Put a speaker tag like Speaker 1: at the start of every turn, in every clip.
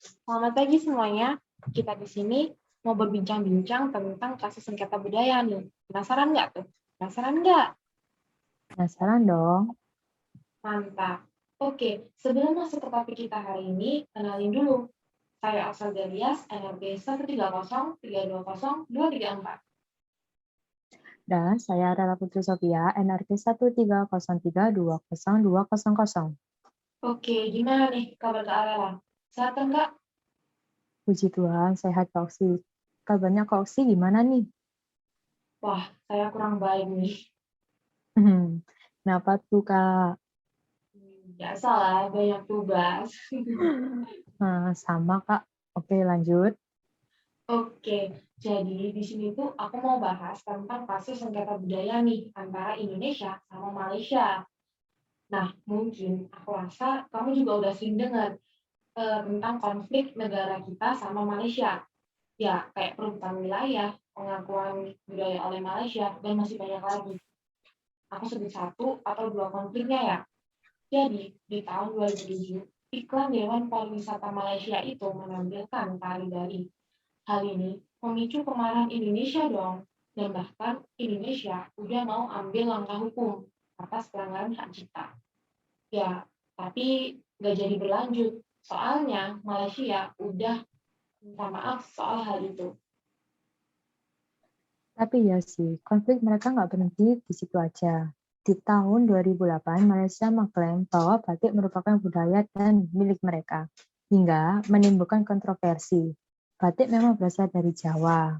Speaker 1: Selamat pagi semuanya. Kita di sini mau berbincang-bincang tentang kasus sengketa budaya nih. Penasaran nggak tuh? Penasaran nggak?
Speaker 2: Penasaran dong?
Speaker 1: Mantap. Oke, sebelum masuk ke topik kita hari ini, kenalin dulu. Saya Asal Darias, NRB 130320234.
Speaker 2: Dan saya Rela Putri Sofia, NRT 130320200.
Speaker 1: Oke, gimana nih kabar Kak Arela? Sehat kan Kak?
Speaker 2: Puji Tuhan, sehat Kak Oksi. Kabarnya Kak Oksi gimana nih?
Speaker 1: Wah, saya kurang baik nih.
Speaker 2: Kenapa tuh Kak?
Speaker 1: Biasa lah, banyak tugas.
Speaker 2: Sama Kak. Oke, lanjut.
Speaker 1: Oke, jadi di sini tuh aku mau bahas tentang kasus sengketa budaya nih antara Indonesia sama Malaysia. Nah, mungkin aku rasa kamu juga udah sering dengar tentang konflik negara kita sama Malaysia. Ya, kayak perebutan wilayah, pengakuan budaya oleh Malaysia, dan masih banyak lagi. Aku sebut satu atau dua konfliknya ya. Jadi, di tahun 2007, iklan Dewan Pariwisata Malaysia itu menampilkan tari dari. Hal ini memicu kemarahan Indonesia dong, dan bahkan Indonesia udah mau ambil langkah hukum atas pelanggaran hak cipta. Ya, tapi nggak jadi berlanjut. Soalnya Malaysia udah minta maaf soal hal itu.
Speaker 2: Tapi ya sih, konflik mereka nggak berhenti di situ aja. Di tahun 2008, Malaysia mengklaim bahwa batik merupakan budaya dan milik mereka, hingga menimbulkan kontroversi. Batik memang berasal dari Jawa,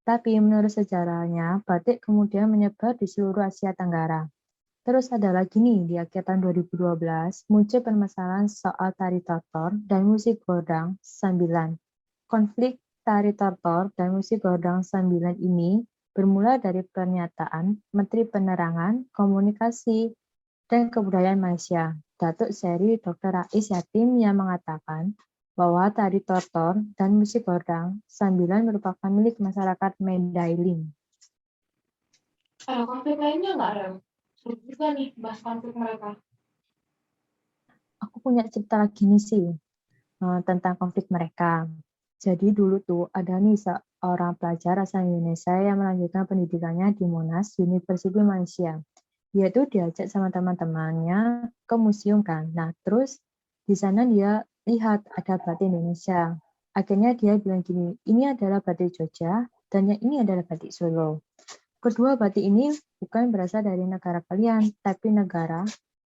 Speaker 2: tapi menurut sejarahnya, batik kemudian menyebar di seluruh Asia Tenggara. Terus ada lagi nih, di akhir tahun 2012, muncul permasalahan soal tari tortor dan musik godang sambilan. Konflik tari tortor dan musik godang sambilan ini bermula dari pernyataan Menteri Penerangan, Komunikasi, dan Kebudayaan Malaysia, Datuk Seri Dr. Rais Yatim yang mengatakan bahwa tari tortor dan musik godang sambilan merupakan milik masyarakat Mandailing.
Speaker 1: Ada konflik lainnya nggak, Rem? Seru juga nih bahas konflik mereka.
Speaker 2: Aku punya cerita lagi nih sih tentang konflik mereka. Jadi dulu tuh ada nih seorang pelajar asal Indonesia yang melanjutkan pendidikannya di Monash University Malaysia. Dia tuh diajak sama teman-temannya ke museum kan. Nah, terus di sana dia lihat ada batik Indonesia. Akhirnya dia bilang gini, ini adalah batik Jogja dan yang ini adalah batik Solo. Kedua batik ini bukan berasal dari negara kalian, tapi negara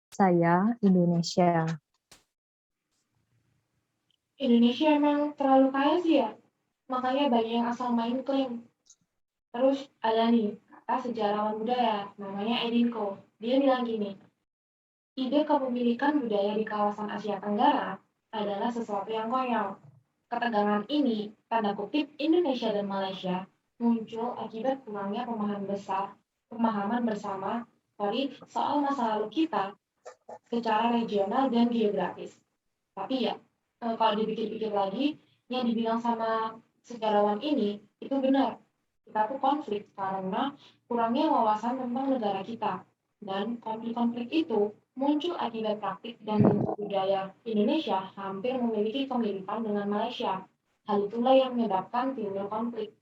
Speaker 2: saya, Indonesia.
Speaker 1: Indonesia emang terlalu kaya sih ya, makanya banyak yang asal main klaim. Terus ada nih, kata sejarawan budaya, namanya Edinko. Dia bilang gini, ide kepemilikan budaya di kawasan Asia Tenggara adalah sesuatu yang konyol. Ketegangan ini, tanda kutip Indonesia dan Malaysia, muncul akibat kurangnya pemahaman bersama soal masa lalu kita secara regional dan geografis. Tapi ya, kalau dipikir-pikir lagi, yang dibilang sama sejarawan ini, itu benar. Kita tuh konflik karena kurangnya wawasan tentang negara kita. Dan konflik-konflik itu muncul akibat praktik dan budaya Indonesia hampir memiliki kemiripan dengan Malaysia. Hal itulah yang menyebabkan timbul konflik.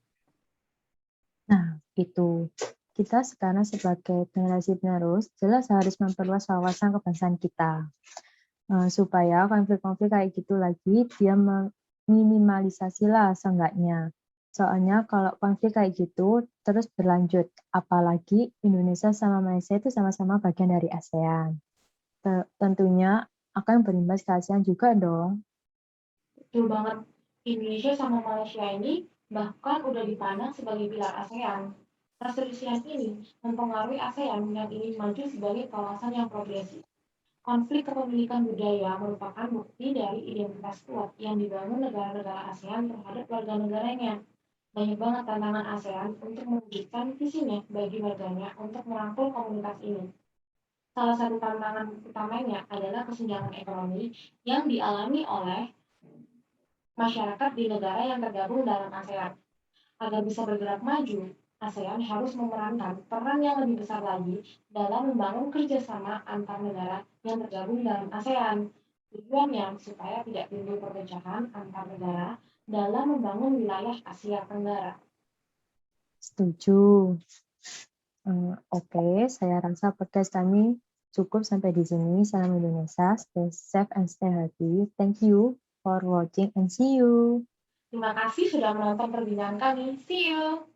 Speaker 2: Nah, itu. Kita sekarang sebagai generasi penerus jelas harus memperluas wawasan kebangsaan kita. Supaya konflik-konflik kayak gitu lagi dia meminimalisasi lah seenggaknya. Soalnya kalau konflik kayak gitu terus berlanjut, apalagi Indonesia sama Malaysia itu sama-sama bagian dari ASEAN. Tentunya akan berimbas ke ASEAN juga dong.
Speaker 1: Betul banget, Indonesia sama Malaysia ini bahkan udah dipandang sebagai pilar ASEAN. Perselisihan ini mempengaruhi ASEAN yang ingin maju sebagai kawasan yang progresif. Konflik kepemilikan budaya merupakan bukti dari identitas kuat yang dibangun negara-negara ASEAN terhadap warga negaranya. Banyak banget tantangan ASEAN untuk mewujudkan visinya bagi warganya untuk merangkul komunitas ini. Salah satu tantangan utamanya adalah kesenjangan ekonomi yang dialami oleh masyarakat di negara yang tergabung dalam ASEAN. Agar bisa bergerak maju, ASEAN harus memerankan peran yang lebih besar lagi dalam membangun kerjasama antar negara yang tergabung dalam ASEAN. Tujuannya supaya tidak timbul perpecahan antar negara dalam membangun wilayah Asia Tenggara.
Speaker 2: Setuju. Oke, saya rasa podcast kami cukup sampai di sini. Salam Indonesia, stay safe and stay healthy. Thank you for watching and see you.
Speaker 1: Terima kasih sudah menonton perbincangan kami. See you!